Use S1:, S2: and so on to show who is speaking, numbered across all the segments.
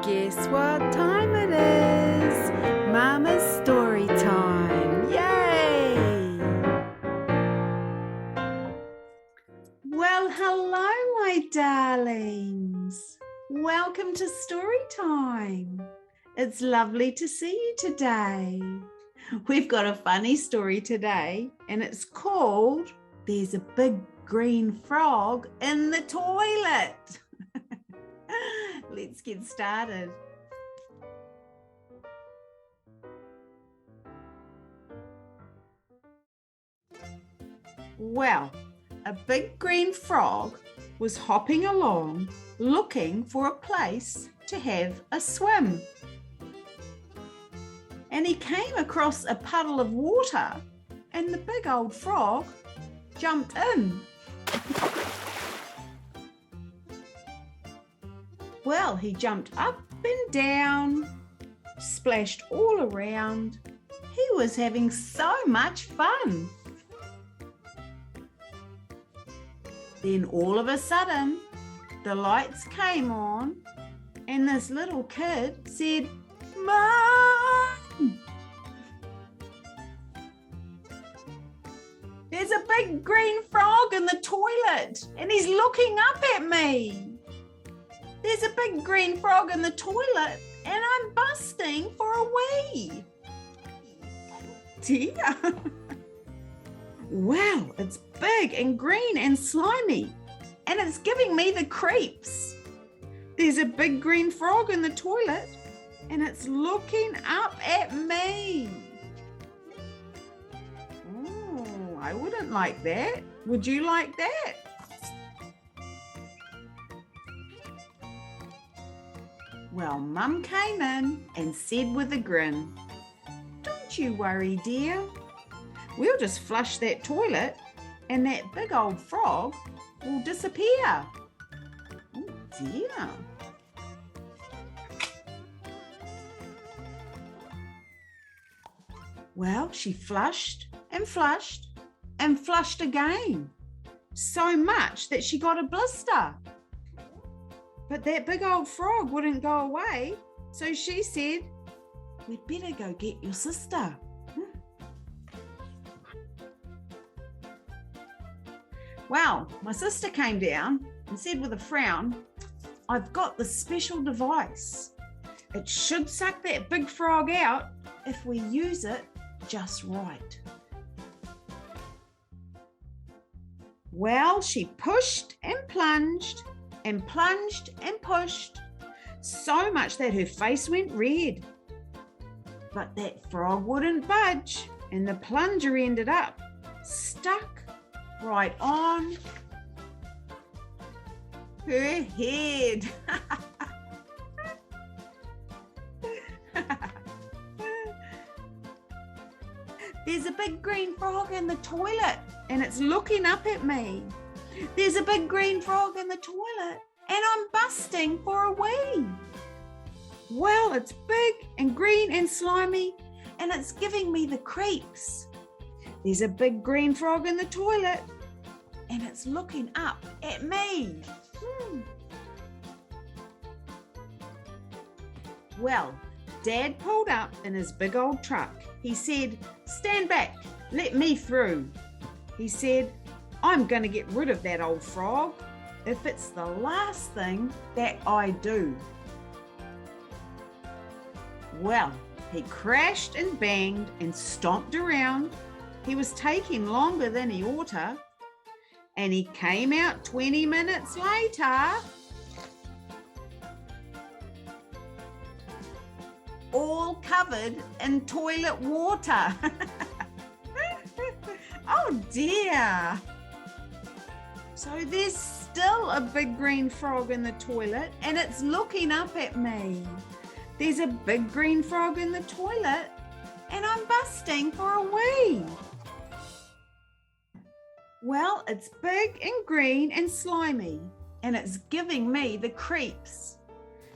S1: Guess what time it is? Mama's story time. Yay! Well, hello, my darlings. Welcome to story time. It's lovely to see you today. We've got a funny story today, and it's called There's a Big Green Frog in the Toilet. Let's get started. Well, a big green frog was hopping along looking for a place to have a swim. And he came across a puddle of water, and the big old frog jumped in. Well, he jumped up and down, splashed all around. He was having so much fun. Then all of a sudden, the lights came on and this little kid said, "Mom! There's a big green frog in the toilet and he's looking up at me. There's a big green frog in the toilet and I'm busting for a wee." Dear. Wow, it's big and green and slimy and it's giving me the creeps. There's a big green frog in the toilet and it's looking up at me. Oh, I wouldn't like that. Would you like that? Well, Mum came in and said with a grin, "Don't you worry, dear. We'll just flush that toilet and that big old frog will disappear." Oh dear. Well, she flushed and flushed and flushed again, so much that she got a blister. But that big old frog wouldn't go away, so she said, "We'd better go get your sister." Well, my sister came down and said with a frown, "I've got this special device. It should suck that big frog out if we use it just right." Well, she pushed and plunged and plunged and pushed, so much that her face went red. But that frog wouldn't budge, and the plunger ended up stuck right on her head. There's a big green frog in the toilet and it's looking up at me. There's a big green frog in the toilet and I'm busting for a wee. Well, it's big and green and slimy and it's giving me the creeps. There's a big green frog in the toilet and it's looking up at me. Well, Dad pulled up in his big old truck. He said, "Stand back, let me through." He said, "I'm going to get rid of that old frog if it's the last thing that I do." Well, he crashed and banged and stomped around. He was taking longer than he oughta, and he came out 20 minutes later, all covered in toilet water. Oh dear. So there's still a big green frog in the toilet and it's looking up at me. There's a big green frog in the toilet and I'm busting for a wee. Well, it's big and green and slimy and it's giving me the creeps.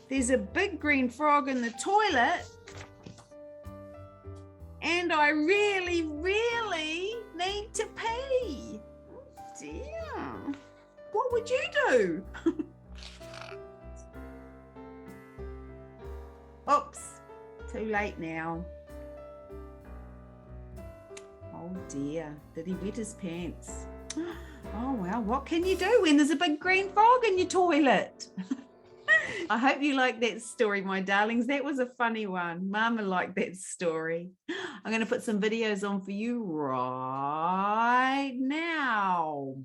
S1: There's a big green frog in the toilet and I really, really need to pee. Oh dear. What would you do? Oops, too late now. Oh dear, did he wet his pants? Oh well, what can you do when there's a big green frog in your toilet? I hope you like that story, my darlings. That was a funny one. Mama liked that story. I'm going to put some videos on for you right now.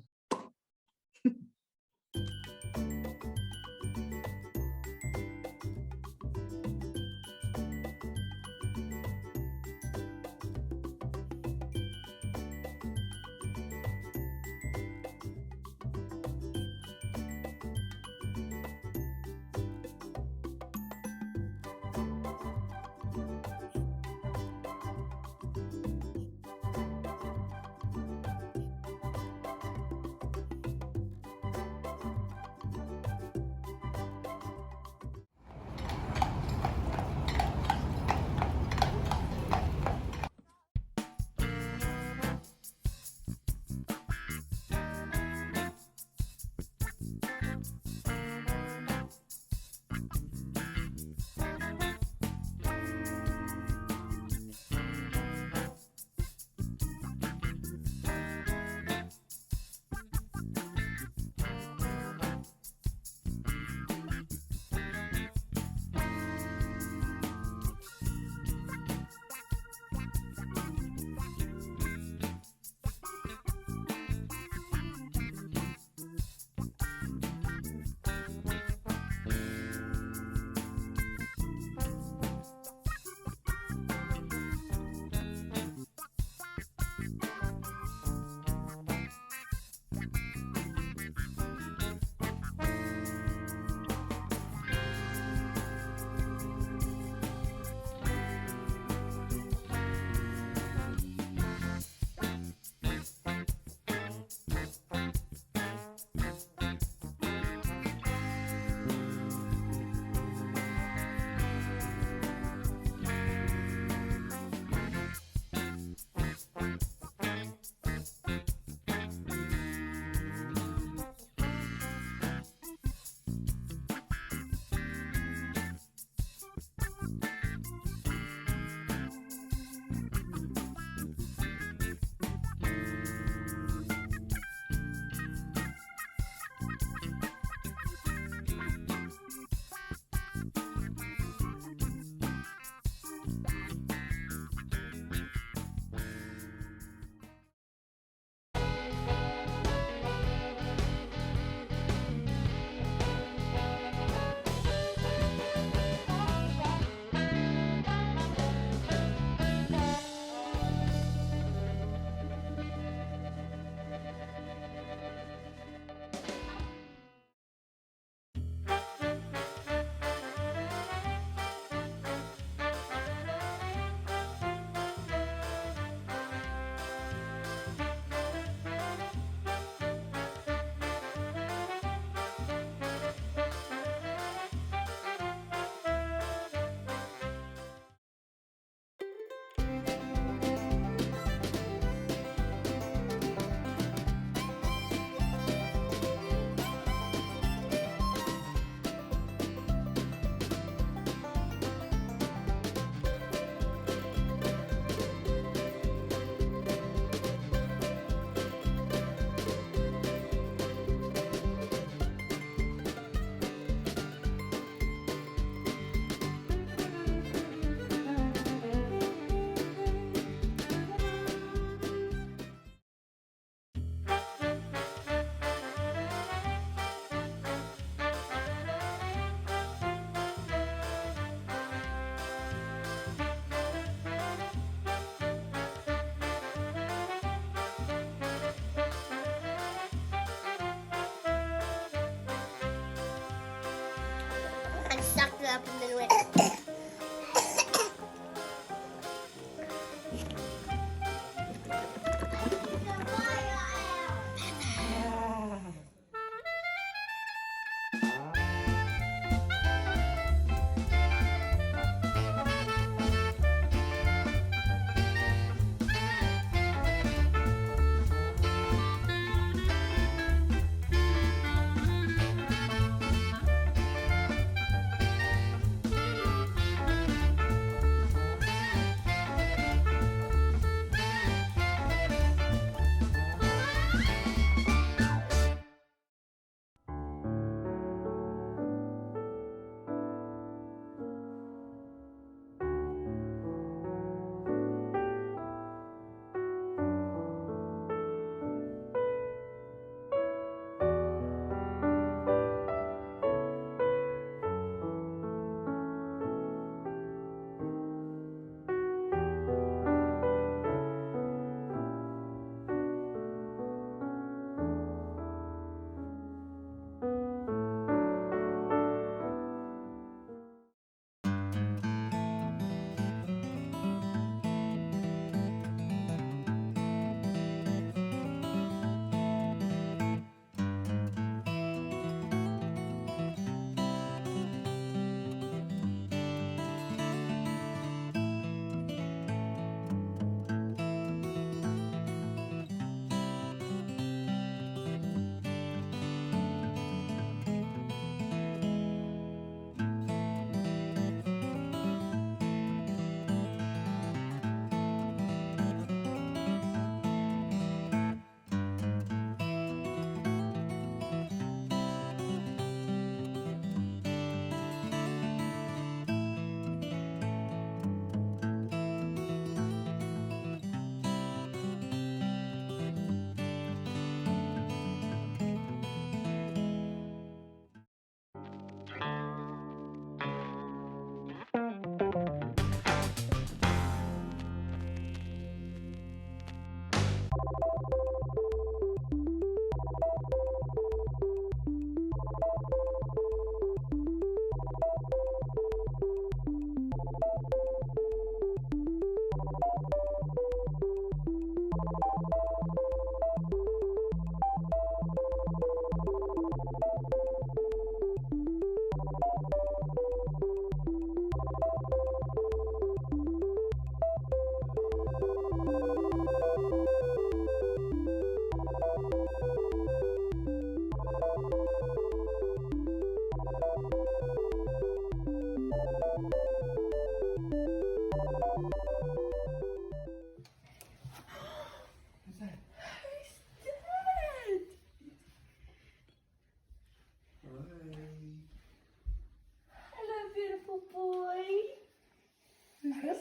S2: Sucked it up and then went.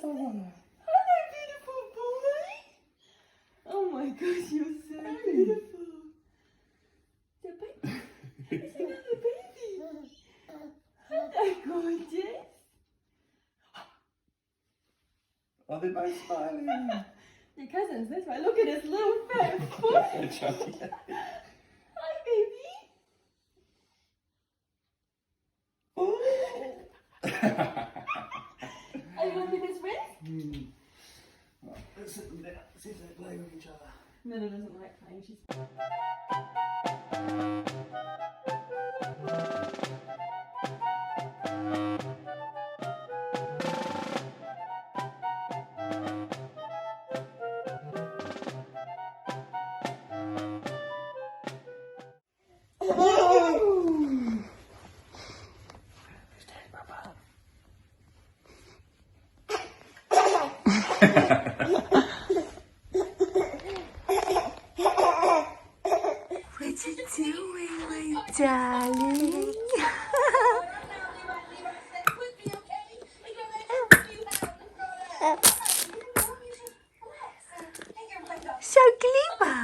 S1: Hello, beautiful boy. Oh my gosh, you're so beautiful. It's a baby. It's another baby. Hello, gorgeous.
S3: Oh, they're both smiling.
S1: Your cousins, that's right. Look at his little fat foot. Hi, baby.
S3: Oh.
S1: Are you going to be best friends?
S3: Let's sit them down. See if they play with each other.
S1: Nana doesn't like playing. She's... What you doing, my darling? So clever.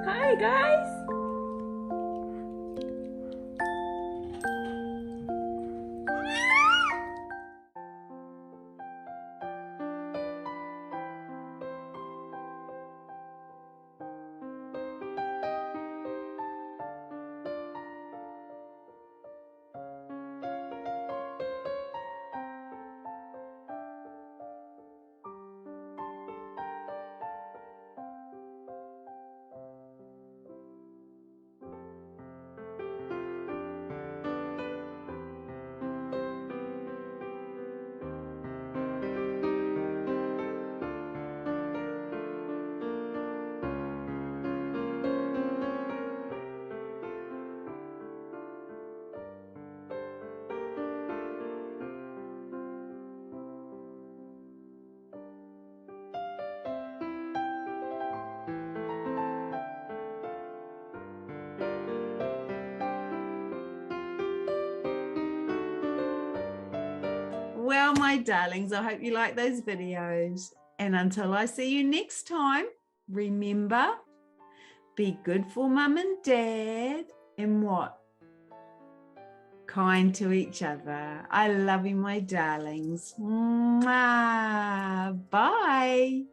S1: Hi guys. Well, my darlings, I hope you like those videos. And until I see you next time, remember, be good for mum and dad, and what? Kind to each other. I love you, my darlings. Mwah. Bye.